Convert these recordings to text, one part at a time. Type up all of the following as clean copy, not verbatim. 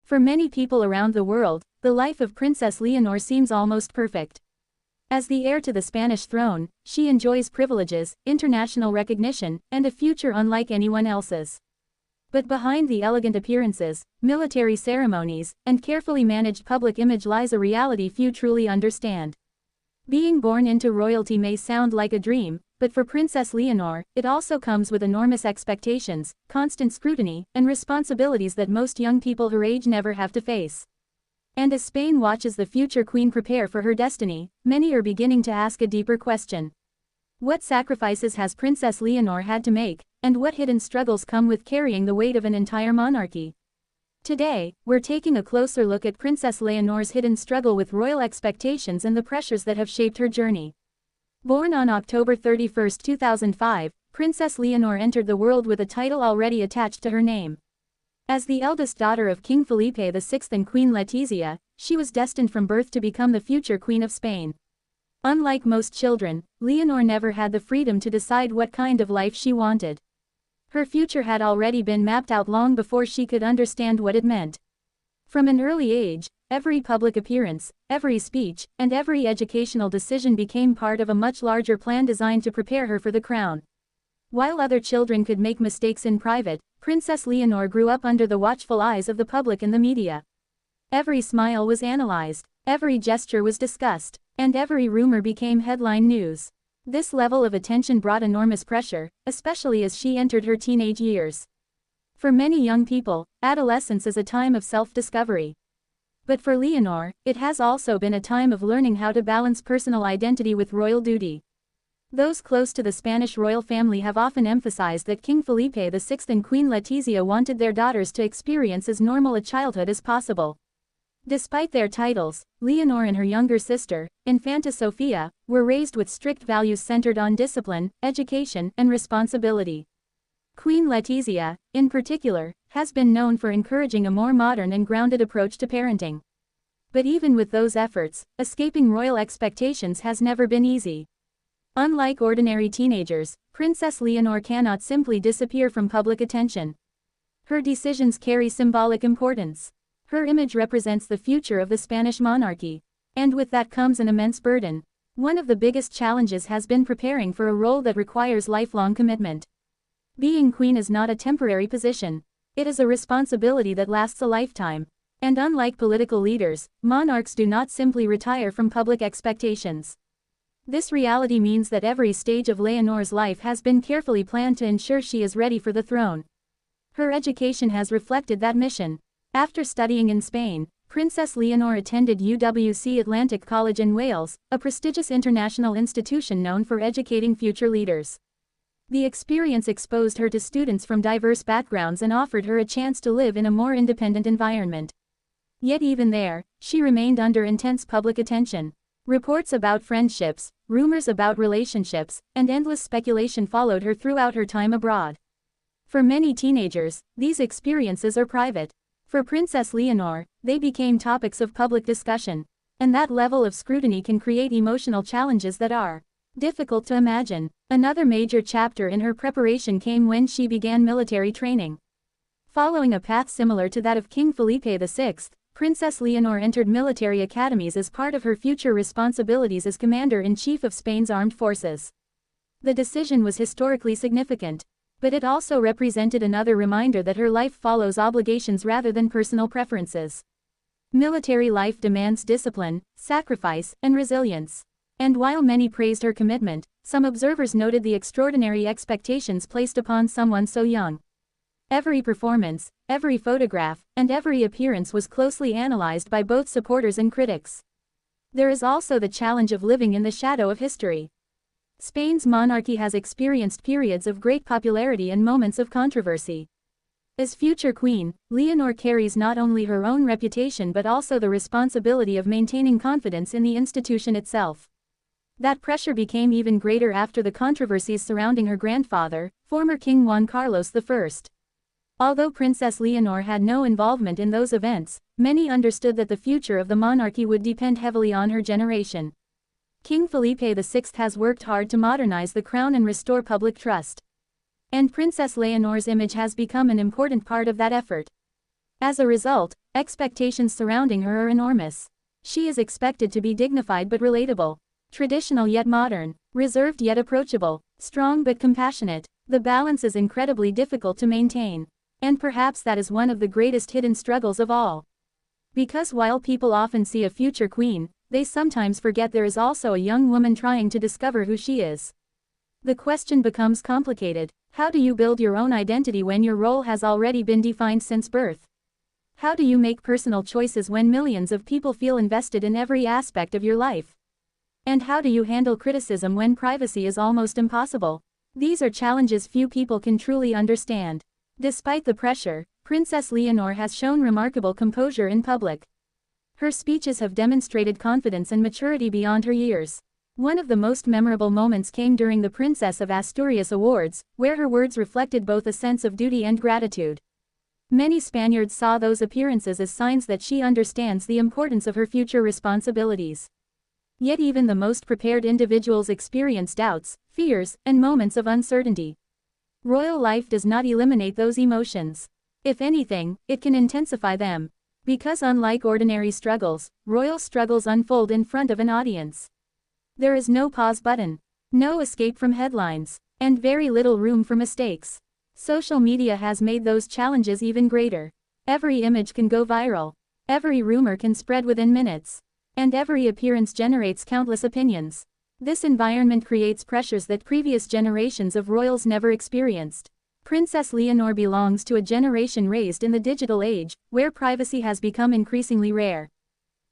For many people around the world, the life of Princess Leonor seems almost perfect. As the heir to the Spanish throne, she enjoys privileges, international recognition, and a future unlike anyone else's. But behind the elegant appearances, military ceremonies, and carefully managed public image lies a reality few truly understand. Being born into royalty may sound like a dream, but for Princess Leonor, it also comes with enormous expectations, constant scrutiny, and responsibilities that most young people her age never have to face. And as Spain watches the future queen prepare for her destiny, many are beginning to ask a deeper question. What sacrifices has Princess Leonor had to make, and what hidden struggles come with carrying the weight of an entire monarchy? Today, we're taking a closer look at Princess Leonor's hidden struggle with royal expectations and the pressures that have shaped her journey. Born on October 31, 2005, Princess Leonor entered the world with a title already attached to her name. As the eldest daughter of King Felipe VI and Queen Letizia, she was destined from birth to become the future Queen of Spain. Unlike most children, Leonor never had the freedom to decide what kind of life she wanted. Her future had already been mapped out long before she could understand what it meant. From an early age, every public appearance, every speech, and every educational decision became part of a much larger plan designed to prepare her for the crown. While other children could make mistakes in private, Princess Leonor grew up under the watchful eyes of the public and the media. Every smile was analyzed, every gesture was discussed, and every rumor became headline news. This level of attention brought enormous pressure, especially as she entered her teenage years. For many young people, adolescence is a time of self-discovery. But for Leonor, it has also been a time of learning how to balance personal identity with royal duty. Those close to the Spanish royal family have often emphasized that King Felipe VI and Queen Letizia wanted their daughters to experience as normal a childhood as possible. Despite their titles, Leonor and her younger sister, Infanta Sofia, were raised with strict values centered on discipline, education, and responsibility. Queen Letizia, in particular, has been known for encouraging a more modern and grounded approach to parenting. But even with those efforts, escaping royal expectations has never been easy. Unlike ordinary teenagers, Princess Leonor cannot simply disappear from public attention. Her decisions carry symbolic importance. Her image represents the future of the Spanish monarchy. And with that comes an immense burden. One of the biggest challenges has been preparing for a role that requires lifelong commitment. Being queen is not a temporary position. It is a responsibility that lasts a lifetime. And unlike political leaders, monarchs do not simply retire from public expectations. This reality means that every stage of Leonor's life has been carefully planned to ensure she is ready for the throne. Her education has reflected that mission. After studying in Spain, Princess Leonor attended UWC Atlantic College in Wales, a prestigious international institution known for educating future leaders. The experience exposed her to students from diverse backgrounds and offered her a chance to live in a more independent environment. Yet even there, she remained under intense public attention. Reports about friendships, rumors about relationships, and endless speculation followed her throughout her time abroad. For many teenagers, these experiences are private. For Princess Leonor, they became topics of public discussion. And that level of scrutiny can create emotional challenges that are difficult to imagine. Another major chapter in her preparation came when she began military training. Following a path similar to that of King Felipe VI, Princess Leonor entered military academies as part of her future responsibilities as Commander-in-Chief of Spain's armed forces. The decision was historically significant. But it also represented another reminder that her life follows obligations rather than personal preferences. Military life demands discipline, sacrifice, and resilience. And while many praised her commitment, some observers noted the extraordinary expectations placed upon someone so young. Every performance, every photograph, and every appearance was closely analyzed by both supporters and critics. There is also the challenge of living in the shadow of history. Spain's monarchy has experienced periods of great popularity and moments of controversy. As future queen, Leonor carries not only her own reputation but also the responsibility of maintaining confidence in the institution itself. That pressure became even greater after the controversies surrounding her grandfather, former King Juan Carlos I. Although Princess Leonor had no involvement in those events, many understood that the future of the monarchy would depend heavily on her generation. King Felipe VI has worked hard to modernize the crown and restore public trust. And Princess Leonor's image has become an important part of that effort. As a result, Expectations surrounding her are enormous. She is expected to be dignified but relatable, traditional yet modern, reserved yet approachable, strong but compassionate. The balance is incredibly difficult to maintain. And perhaps that is one of the greatest hidden struggles of all. Because while people often see a future queen, they sometimes forget there is also a young woman trying to discover who she is. The question becomes complicated. How do you build your own identity when your role has already been defined since birth? How do you make personal choices when millions of people feel invested in every aspect of your life? And how do you handle criticism when privacy is almost impossible? These are challenges few people can truly understand. Despite the pressure, Princess Leonor has shown remarkable composure in public. Her speeches have demonstrated confidence and maturity beyond her years. One of the most memorable moments came during the Princess of Asturias Awards, where her words reflected both a sense of duty and gratitude. Many Spaniards saw those appearances as signs that she understands the importance of her future responsibilities. Yet even the most prepared individuals experience doubts, fears, and moments of uncertainty. Royal life does not eliminate those emotions. If anything, it can intensify them. Because unlike ordinary struggles, royal struggles unfold in front of an audience. There is no pause button, no escape from headlines, and very little room for mistakes. Social media has made those challenges even greater. Every image can go viral. Every rumor can spread within minutes. And every appearance generates countless opinions. This environment creates pressures that previous generations of royals never experienced. Princess Leonor belongs to a generation raised in the digital age, where privacy has become increasingly rare.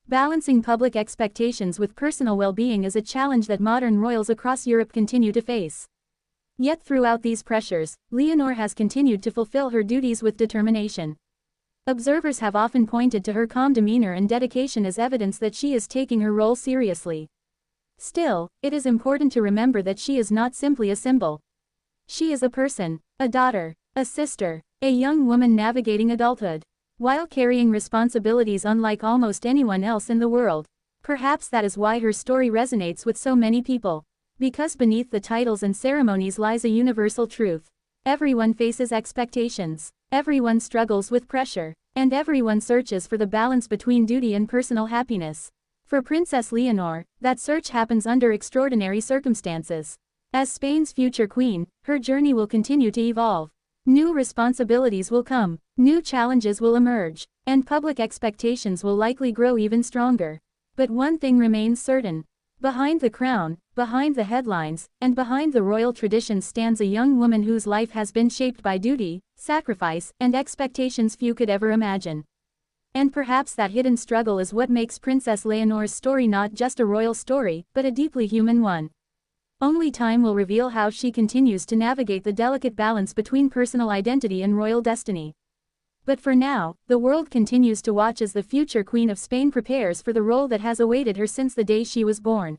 Balancing public expectations with personal well-being is a challenge that modern royals across Europe continue to face. Yet throughout these pressures, Leonor has continued to fulfill her duties with determination. Observers have often pointed to her calm demeanor and dedication as evidence that she is taking her role seriously. Still, it is important to remember that she is not simply a symbol. She is a person, a daughter, a sister, a young woman navigating adulthood, while carrying responsibilities unlike almost anyone else in the world. Perhaps that is why her story resonates with so many people. Because beneath the titles and ceremonies lies a universal truth. Everyone faces expectations, everyone struggles with pressure, and everyone searches for the balance between duty and personal happiness. For Princess Leonor, that search happens under extraordinary circumstances. As Spain's future queen, her journey will continue to evolve. New responsibilities will come, new challenges will emerge, and public expectations will likely grow even stronger. But one thing remains certain. Behind the crown, behind the headlines, and behind the royal traditions stands a young woman whose life has been shaped by duty, sacrifice, and expectations few could ever imagine. And perhaps that hidden struggle is what makes Princess Leonor's story not just a royal story, but a deeply human one. Only time will reveal how she continues to navigate the delicate balance between personal identity and royal destiny. But for now, the world continues to watch as the future Queen of Spain prepares for the role that has awaited her since the day she was born.